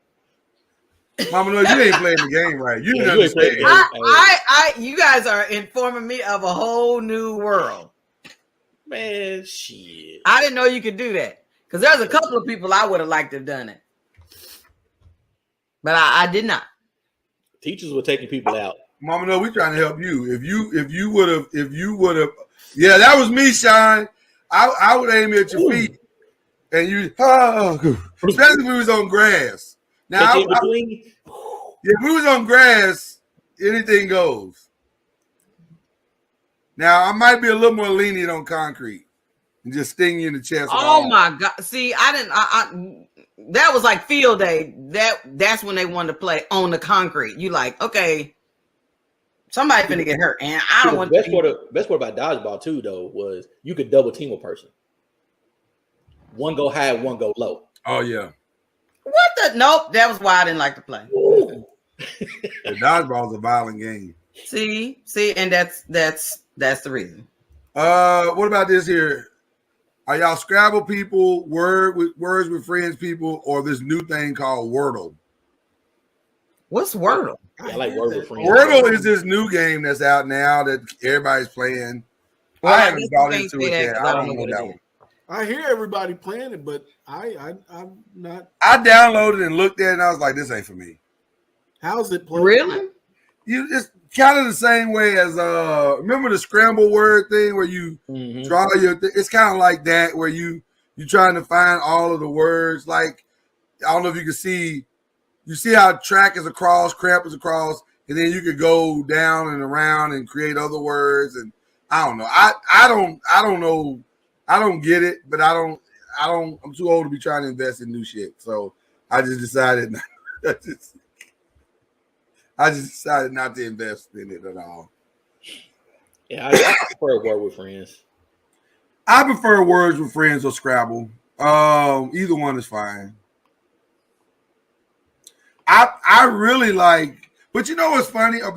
Mama, no, you ain't playing the game right. You ain't playing the game. You guys are informing me of a whole new world. Man, shit! I didn't know you could do that because there's a couple of people I would have liked to have done it, but I did not. Teachers were taking people out. Mama, no, we trying to help you. If you would have, yeah, that was me, Shine. I would aim at your feet, and you, especially if we was on grass. Now, if we was on grass, anything goes. Now, I might be a little more lenient on concrete and just sting you in the chest. Oh my God! See, I didn't. That was like field day. That's when they wanted to play on the concrete. You like, okay. Somebody finna get hurt, and I don't want to. Best part about dodgeball too, though, was you could double team a person. One go high, one go low. Oh yeah. What the? Nope. That was why I didn't like to play. The dodgeball is a violent game. See, and that's the reason. What about this here? Are y'all Scrabble people, words with friends people, or this new thing called Wordle? What's Wordle? I like Wordle with friends. Wordle is this new game that's out now that everybody's playing. Well, I haven't got into it yet. I don't know that one. I hear everybody playing it, but I'm not. I downloaded and looked at it, and I was like, "This ain't for me." How's it played? Really? It's kind of the same way as remember the scramble word thing where you draw your. It's kind of like that where you're trying to find all of the words. Like I don't know if you can see. You see how track is across, cramp is across, and then you could go down and around and create other words. And I don't know. I don't know. I don't get it, but I'm too old to be trying to invest in new shit. So I just decided decided not to invest in it at all. Yeah, I prefer word with friends. I prefer words with friends or Scrabble. Either one is fine. I really like, but you know what's funny about